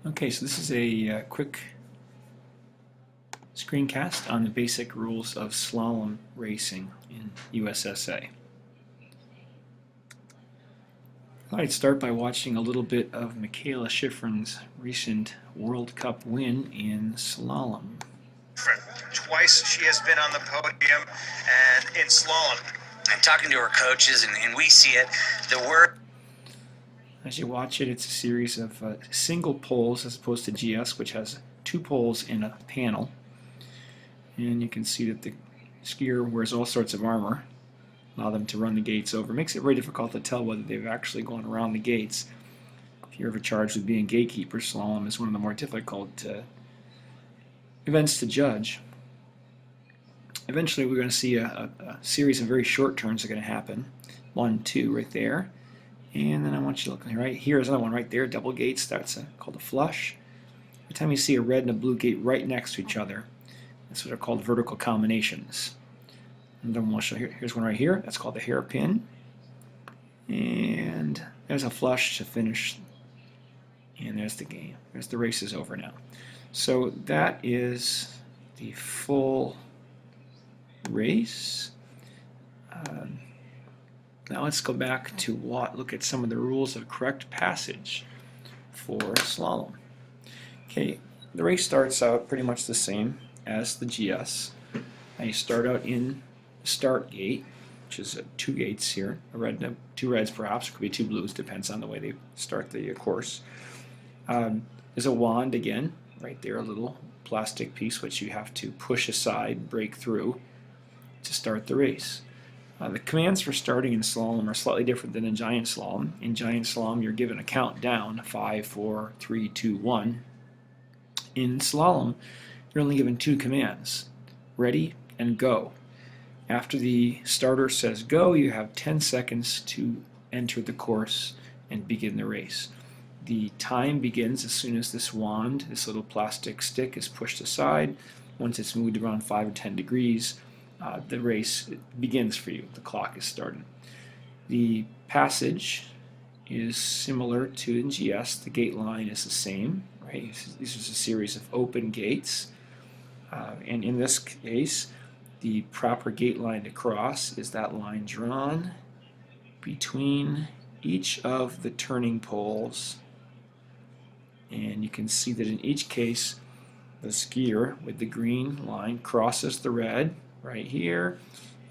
Okay, so this is a quick screencast on the basic rules of slalom racing in USSA. I thought I'd start by watching a little bit of Michaela Schifrin's recent World Cup win in slalom. Twice she has been on the podium and in slalom. And talking to her coaches, and we see it, the word. As you watch it, it's a series of single poles as opposed to GS, which has two poles in a panel. And you can see that the skier wears all sorts of armor, allow them to run the gates over. It makes it very difficult to tell whether they've actually gone around the gates. If you're ever charged with being gatekeeper, slalom is one of the more difficult events to judge. Eventually we're going to see a series of very short turns that are going to happen. 1, 2 right there. And then I want you to look right here. Is another one right there, double gates. That's called a flush. Every time you see a red and a blue gate right next to each other, that's what are called vertical combinations. And then we'll show here's one right here. That's called the hairpin. And there's a flush to finish. And there's the game. There's the race is over now. So that is the full race. Now let's go back to look at some of the rules of correct passage for slalom. Okay, the race starts out pretty much the same as the GS. Now you start out in the start gate, which is 2 gates here, a red and 2 reds perhaps, it could be 2 blues, depends on the way they start the course. There's a wand again, right there, a little plastic piece which you have to push aside, break through to start the race. The commands for starting in slalom are slightly different than in giant slalom. In giant slalom, you're given a countdown, 5, 4, 3, 2, 1. In slalom, you're only given 2 commands, ready and go. After the starter says go, you have 10 seconds to enter the course and begin the race. The time begins as soon as this wand, this little plastic stick, is pushed aside. Once it's moved around 5 or 10 degrees, the race begins for you. The clock is starting. The passage is similar to in GS. The gate line is the same. Right? This is a series of open gates. And in this case, the proper gate line to cross is that line drawn between each of the turning poles. And you can see that in each case, the skier with the green line crosses the red right here.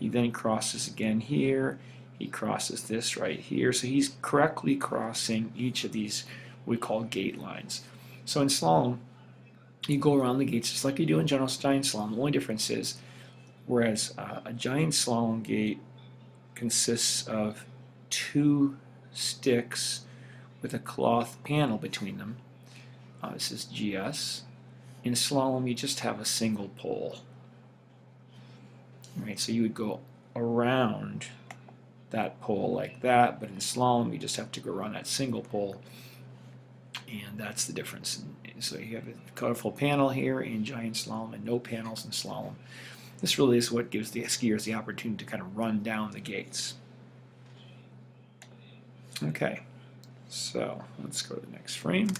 He then crosses again here. He crosses this right here. So he's correctly crossing each of these we call gate lines. So in slalom, you go around the gates just like you do in giant slalom. The only difference is, whereas a giant slalom gate consists of 2 sticks with a cloth panel between them. This is GS. In slalom, you just have a single pole. Right, so you would go around that pole like that, but in slalom, you just have to go around that single pole, and that's the difference. So you have a colorful panel here in giant slalom and no panels in slalom. This really is what gives the skiers the opportunity to kind of run down the gates. Okay, so let's go to the next frame.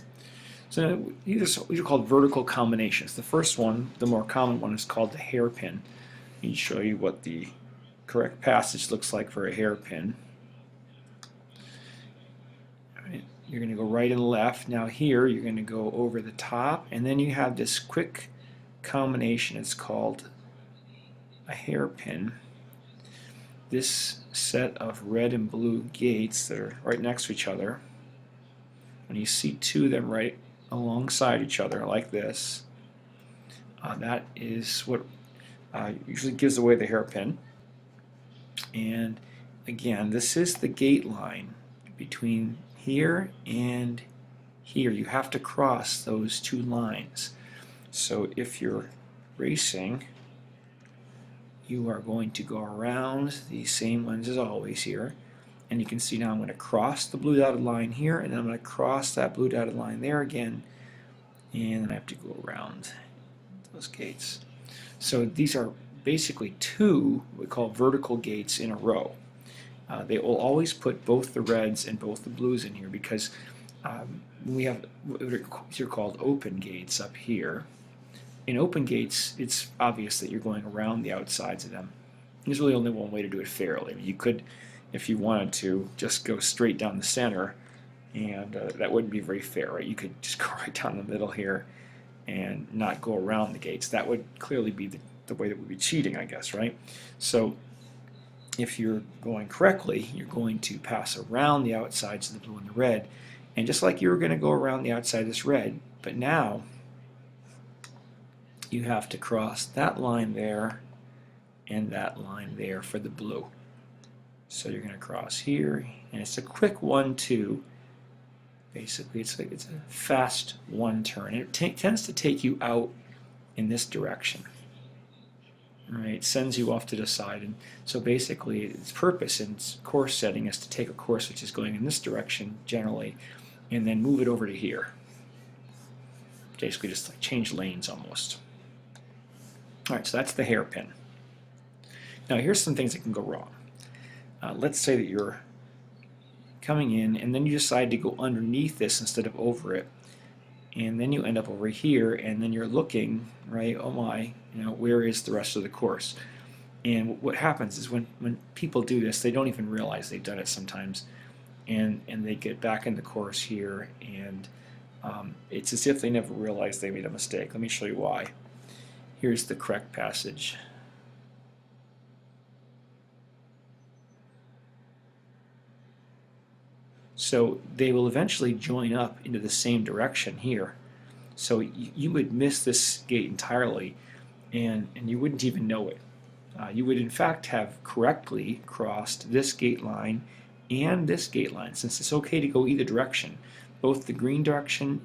So these are called vertical combinations. The first one, the more common one, is called the hairpin. Let me show you what the correct passage looks like for a hairpin. Right, you're going to go right and left. Now here you're going to go over the top, and then you have this quick combination. It's called a hairpin. This set of red and blue gates that are right next to each other, when you see 2 of them right alongside each other like this, that is what usually gives away the hairpin. And again, this is the gate line between here and here. You have to cross those 2 lines. So if you're racing, you are going to go around the same lines as always here. And you can see now I'm going to cross the blue dotted line here, and then I'm going to cross that blue dotted line there again, and then I have to go around those gates. So these are basically 2 what we call vertical gates in a row. They will always put both the reds and both the blues in here because we have what are called open gates up here. In open gates, it's obvious that you're going around the outsides of them. There's really only one way to do it fairly. I mean, you could, if you wanted to, just go straight down the center, and that wouldn't be very fair, right? You could just go right down the middle here and not go around the gates. That would clearly be the way that would be cheating, I guess, right? So if you're going correctly, you're going to pass around the outsides of the blue and the red, and just like you were going to go around the outside of this red, but now you have to cross that line there and that line there for the blue. So you're going to cross here, and it's a quick 1-2. Basically, it's a fast one turn. And it tends to take you out in this direction. Right? It sends you off to the side, and so basically its purpose in its course setting is to take a course which is going in this direction generally, and then move it over to here. Basically, just like change lanes almost. All right, so that's the hairpin. Now here's some things that can go wrong. Let's say that you're coming in and then you decide to go underneath this instead of over it, and then you end up over here, and then you're looking, right, oh my, where is the rest of the course? And what happens is when people do this, they don't even realize they've done it sometimes, and they get back in the course here, and it's as if they never realized they made a mistake. Let me show you why. Here's the correct passage. So they will eventually join up into the same direction here. So you would miss this gate entirely, and you wouldn't even know it. You would in fact have correctly crossed this gate line and this gate line, since it's okay to go either direction. Both the green direction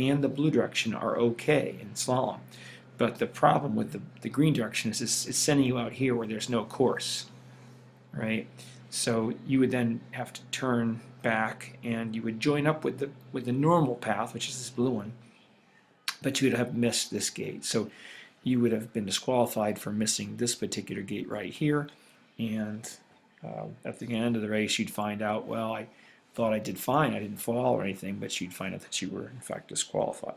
and the blue direction are okay in slalom. But the problem with the green direction is it's sending you out here where there's no course, right? So you would then have to turn back, and you would join up with the normal path, which is this blue one, but you would have missed this gate. So you would have been disqualified for missing this particular gate right here, and at the end of the race you'd find out, well, I thought I did fine, I didn't fall or anything, but you'd find out that you were in fact disqualified.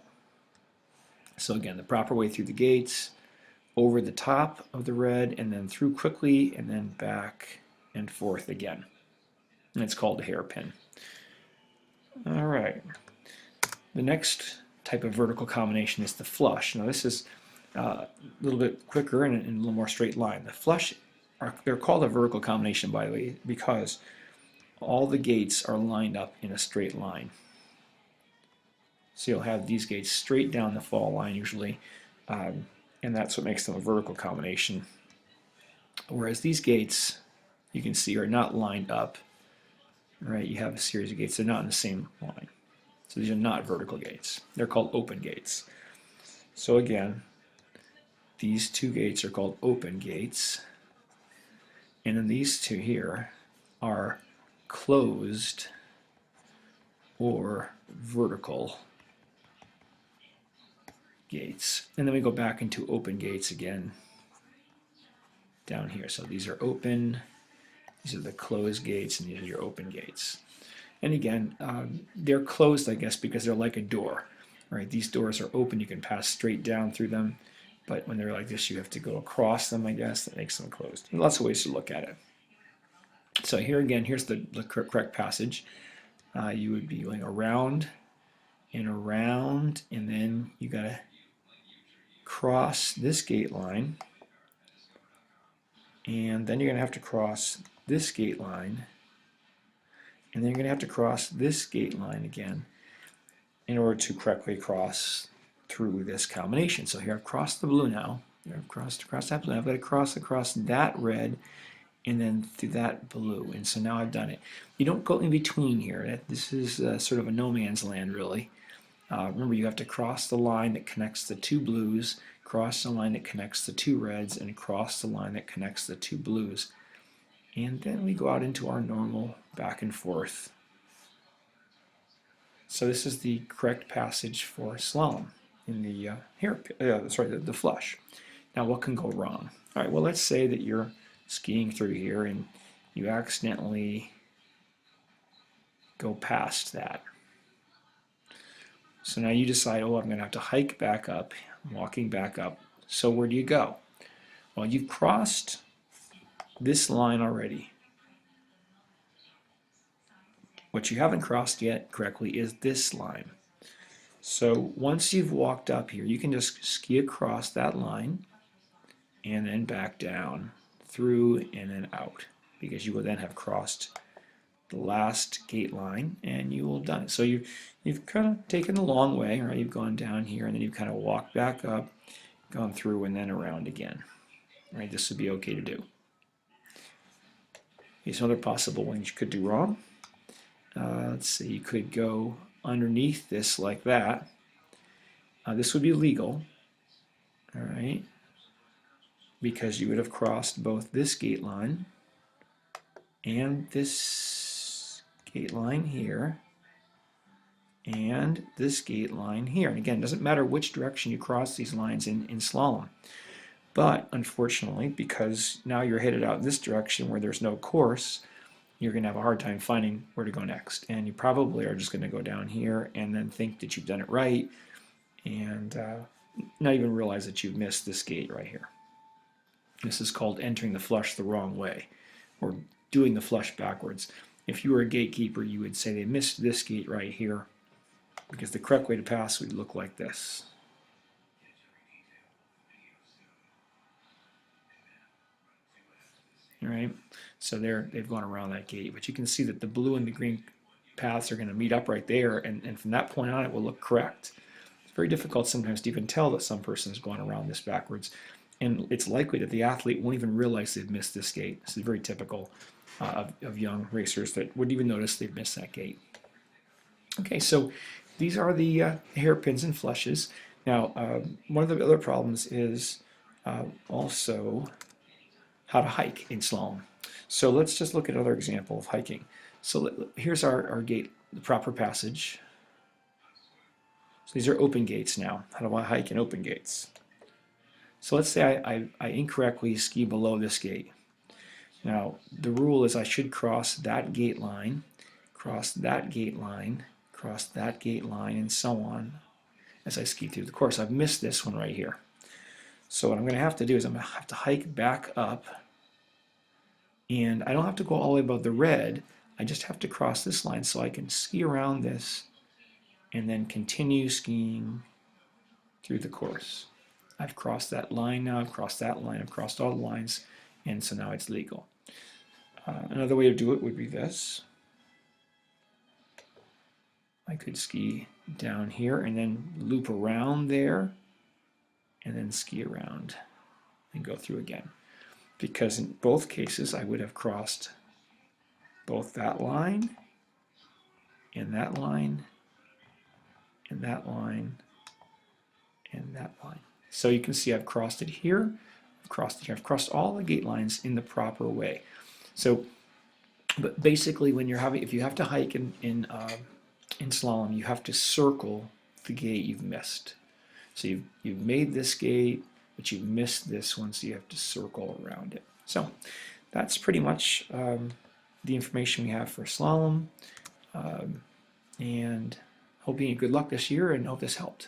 So again, the proper way through the gates, over the top of the red, and then through quickly, and then back and forth again. And it's called a hairpin. All right. The next type of vertical combination is the flush. Now this is a little bit quicker and a little more straight line. The flush, they're called a vertical combination, by the way, because all the gates are lined up in a straight line. So you'll have these gates straight down the fall line usually, and that's what makes them a vertical combination. Whereas these gates, you can see, are not lined up. Right, you have a series of gates. They're not in the same line. So these are not vertical gates. They're called open gates. So again, these two gates are called open gates. And then these two here are closed or vertical gates. And then we go back into open gates again down here. So these are open. These are the closed gates, and these are your open gates. And again, they're closed, I guess, because they're like a door. Right? These doors are open. You can pass straight down through them. But when they're like this, you have to go across them, I guess. That makes them closed. And lots of ways to look at it. So here again, here's the correct passage. You would be going around, and then you got to cross this gate line. And then you're going to have to cross this gate line, and then you're going to have to cross this gate line again in order to correctly cross through this combination. So here I've crossed the blue now. I've crossed across that blue. I've got to cross across that red and then through that blue. And so now I've done it. You don't go in between here. This is sort of a no man's land, really. Remember, you have to cross the line that connects the two blues, cross the line that connects the two reds, and cross the line that connects the two blues. And then we go out into our normal back and forth. So this is the correct passage for slalom in the the flush. Now what can go wrong? All right, well, let's say that you're skiing through here and you accidentally go past that. So now you decide, oh, I'm going to have to hike back up, walking back up. So where do you go? Well, you've crossed this line already. What you haven't crossed yet correctly is this line. So once you've walked up here, you can just ski across that line and then back down, through and then out, because you will then have crossed the last gate line and you will have done it. So you've kind of taken the long way, right? You've gone down here and then you've kind of walked back up, gone through and then around again. Right? This would be okay to do. Here's another possible one you could do wrong. Let's see, you could go underneath this like that. This would be legal, all right, because you would have crossed both this gate line and this gate line here and this gate line here. And again, it doesn't matter which direction you cross these lines in slalom. But unfortunately, because now you're headed out in this direction where there's no course, you're going to have a hard time finding where to go next. And you probably are just going to go down here and then think that you've done it right and not even realize that you've missed this gate right here. This is called entering the flush the wrong way, or doing the flush backwards. If you were a gatekeeper, you would say they missed this gate right here, because the correct way to pass would look like this. All right, so they've gone around that gate, but you can see that the blue and the green paths are going to meet up right there, and from that point on it will look correct. It's very difficult sometimes to even tell that some person has gone around this backwards, and it's likely that the athlete won't even realize they've missed this gate. This is very typical of young racers that wouldn't even notice they've missed that gate. Okay, so these are the hairpins and flushes. Now, one of the other problems is also how to hike in slalom. So let's just look at another example of hiking. So here's our gate, the proper passage. So these are open gates now. How do I hike in open gates? So let's say I incorrectly ski below this gate. Now the rule is I should cross that gate line, cross that gate line, cross that gate line, and so on as I ski through the course. I've missed this one right here. So what I'm going to have to do is I'm going to have to hike back up, and I don't have to go all the way above the red. I just have to cross this line so I can ski around this and then continue skiing through the course. I've crossed that line now, I've crossed that line, I've crossed all the lines, and so now it's legal. Another way to do it would be this. I could ski down here and then loop around there and then ski around and go through again. Because in both cases I would have crossed both that line and that line and that line and that line. So you can see I've crossed it here, I've crossed it here, I've crossed all the gate lines in the proper way. So, but basically when you're if you have to hike in slalom, you have to circle the gate you've missed. So you've made this gate, but you've missed this one, so you have to circle around it. So that's pretty much the information we have for slalom, and hoping you good luck this year, and hope this helped.